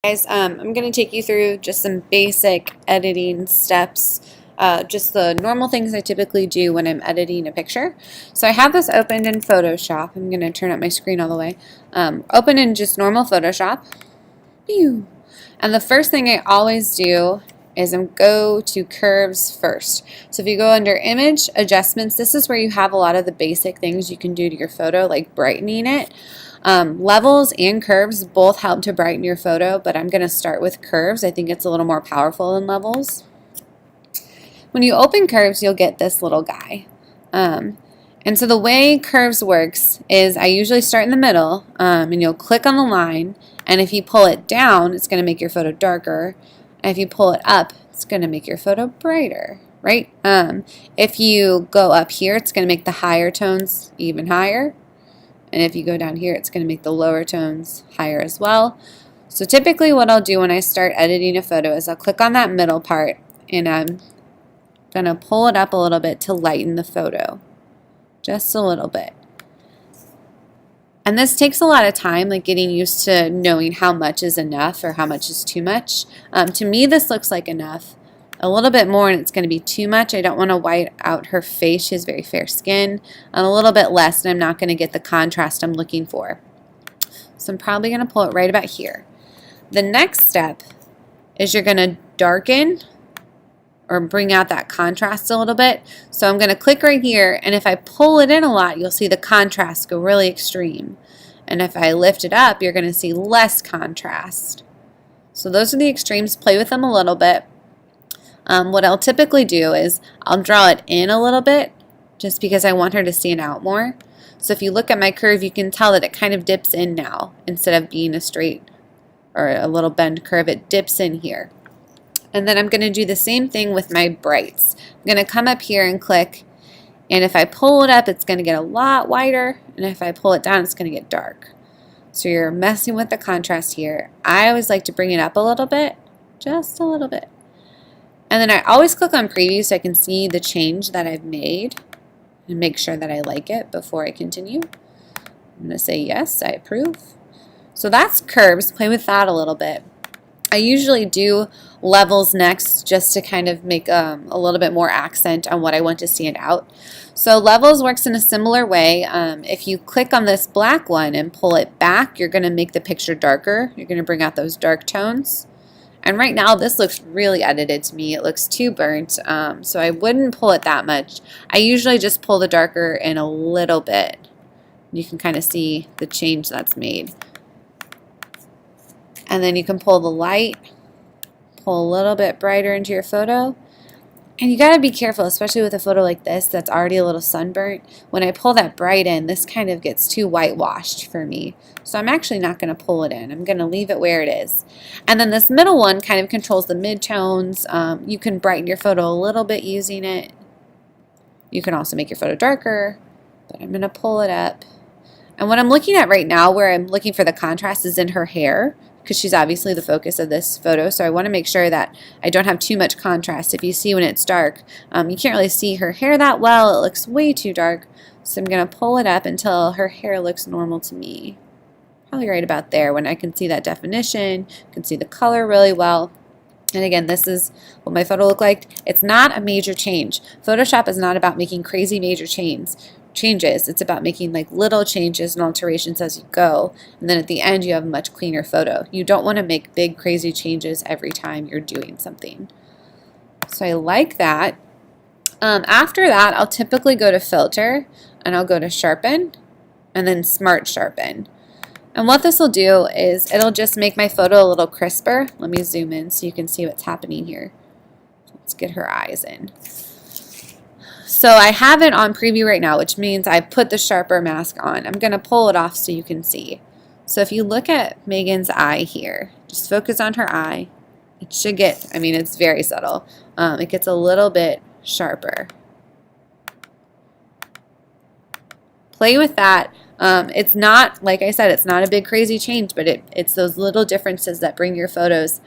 Guys, I'm going to take you through just some basic editing steps, just the normal things I typically do when I'm editing a picture. So I have this opened in Photoshop. I'm going to turn up my screen all the way. Open in just normal Photoshop. Pew. And the first thing I always do is go to curves first. So if you go under image adjustments, this is where you have a lot of the basic things you can do to your photo, like brightening it. Levels and curves both help to brighten your photo, but I'm going to start with curves. I think it's a little more powerful than levels. When you open curves, you'll get this little guy. And so the way curves works is I usually start in the middle, and you'll click on the line, and if you pull it down, it's going to make your photo darker. And if you pull it up, it's going to make your photo brighter, right? If you go up here, it's going to make the higher tones even higher. And if you go down here, it's going to make the lower tones higher as well. So typically what I'll do when I start editing a photo is I'll click on that middle part and I'm going to pull it up a little bit to lighten the photo. Just a little bit. And this takes a lot of time, like getting used to knowing how much is enough or how much is too much. To me, this looks like enough. A little bit more and it's going to be too much. I don't want to white out her face. She has very fair skin. And a little bit less and I'm not going to get the contrast I'm looking for. So I'm probably going to pull it right about here. The next step is you're going to darken or bring out that contrast a little bit. So I'm going to click right here, and if I pull it in a lot, you'll see the contrast go really extreme. And if I lift it up, you're going to see less contrast. So those are the extremes. Play with them a little bit. What I'll typically do is I'll draw it in a little bit just because I want her to stand out more. So if you look at my curve, you can tell that it kind of dips in now. Instead of being a straight or a little bend curve, it dips in here. And then I'm going to do the same thing with my brights. I'm going to come up here and click, and if I pull it up, it's going to get a lot wider, and if I pull it down, it's going to get dark. So you're messing with the contrast here. I always like to bring it up a little bit, just a little bit. And then I always click on preview so I can see the change that I've made and make sure that I like it before I continue. I'm going to say yes, I approve. So that's curves. Play with that a little bit. I usually do levels next just to kind of make a little bit more accent on what I want to stand out. So levels works in a similar way. If you click on this black one and pull it back, you're going to make the picture darker. You're going to bring out those dark tones. And right now this looks really edited to me. It looks too burnt, so I wouldn't pull it that much. I usually just pull the darker in a little bit. You can kind of see the change that's made. And then you can pull the light, pull a little bit brighter into your photo. And you got to be careful, especially with a photo like this that's already a little sunburnt. When I pull that bright in, this kind of gets too whitewashed for me. So I'm actually not going to pull it in. I'm going to leave it where it is. And then this middle one kind of controls the midtones. You can brighten your photo a little bit using it. You can also make your photo darker, but I'm going to pull it up. And what I'm looking at right now, where I'm looking for the contrast, is in her hair, because she's obviously the focus of this photo. So I want to make sure that I don't have too much contrast. If you see when it's dark, you can't really see her hair that well. It looks way too dark. So I'm going to pull it up until her hair looks normal to me. Probably right about there when I can see that definition, can see the color really well. And again, this is what my photo looked like. It's not a major change. Photoshop is not about making crazy major changes. It's about making like little changes and alterations as you go, and then at the end you have a much cleaner photo. You don't want to make big crazy changes every time you're doing something. So I like that. After that, I'll typically go to filter and I'll go to sharpen and then smart sharpen. And what this will do is it'll just make my photo a little crisper. Let me zoom in so you can see what's happening here. Let's get her eyes in. So I have it on preview right now, which means I put the sharper mask on. I'm going to pull it off so you can see. So if you look at Megan's eye here, just focus on her eye. It should get, I mean, it's very subtle. It gets a little bit sharper. Play with that. It's not, like I said, it's not a big crazy change, but it's those little differences that bring your photos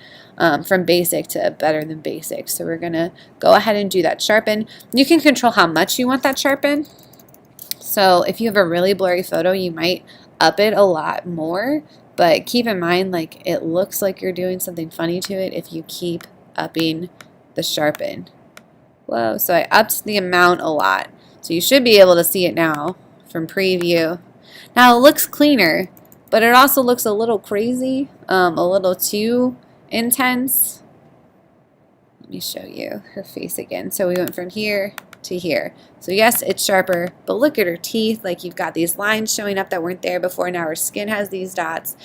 from basic to better than basic. So we're going to go ahead and do that sharpen. You can control how much you want that sharpen. So if you have a really blurry photo, you might up it a lot more, But keep in mind, like, it looks like you're doing something funny to it if you keep upping the sharpen. Whoa, so I upped the amount a lot. So you should be able to see it now from preview. Now it looks cleaner, but it also looks a little crazy, a little too intense. Let me show you her face again. So we went from here to here. So yes, it's sharper, but look at her teeth. Like, you've got these lines showing up that weren't there before. Now her skin has these dots.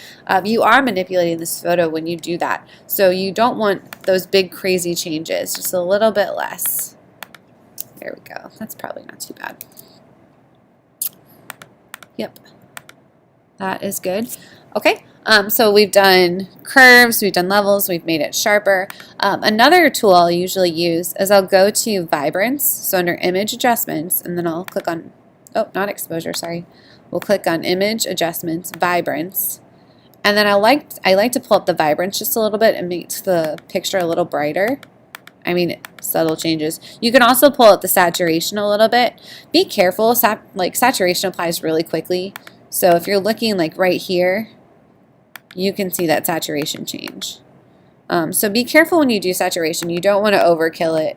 You are manipulating this photo when you do that. So you don't want those big crazy changes, just a little bit less. There we go. That's probably not too bad. Yep. That is good. Okay. So we've done curves, we've done levels, we've made it sharper. Another tool I'll usually use is I'll go to Vibrance, so under Image Adjustments, and then I'll click on, oh, not Exposure, sorry. We'll click on Image Adjustments, Vibrance, and then I like to pull up the Vibrance just a little bit and make the picture a little brighter. I mean, subtle changes. You can also pull up the saturation a little bit. Be careful, saturation applies really quickly. So if you're looking like right here, you can see that saturation change. So be careful when you do saturation. You don't want to overkill it.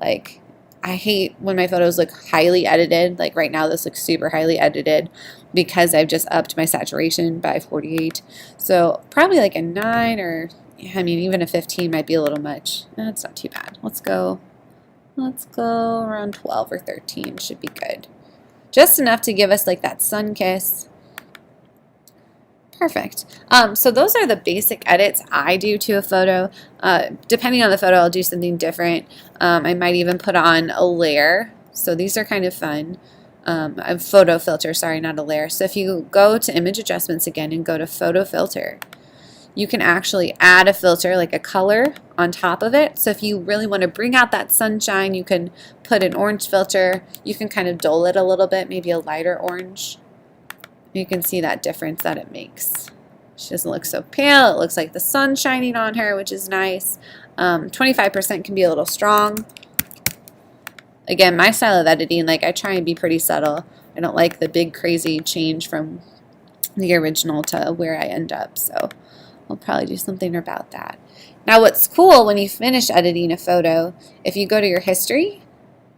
Like, I hate when my photos look highly edited. Like right now, this looks super highly edited because I've just upped my saturation by 48. So probably like a 9 or, I mean, even a 15 might be a little much. That's not too bad. Let's go around 12 or 13 should be good. Just enough to give us like that sun kiss. Perfect. So those are the basic edits I do to a photo. Depending on the photo, I'll do something different. I might even put on a layer. So these are kind of fun. A photo filter, sorry, not a layer. So if you go to Image Adjustments again and go to Photo Filter, you can actually add a filter, like a color, on top of it. So if you really want to bring out that sunshine, you can put an orange filter. You can kind of dull it a little bit, maybe a lighter orange. You can see that difference that it makes. She doesn't look so pale. It looks like the sun shining on her, which is nice. 25% can be a little strong. Again, my style of editing, like, I try and be pretty subtle. I don't like the big crazy change from the original to where I end up. So I'll probably do something about that. Now what's cool when you finish editing a photo, if you go to your history,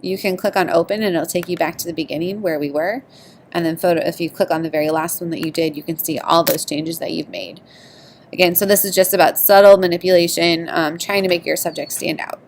you can click on open and it'll take you back to the beginning where we were. And then if you click on the very last one that you did, you can see all those changes that you've made. Again, so this is just about subtle manipulation, trying to make your subject stand out.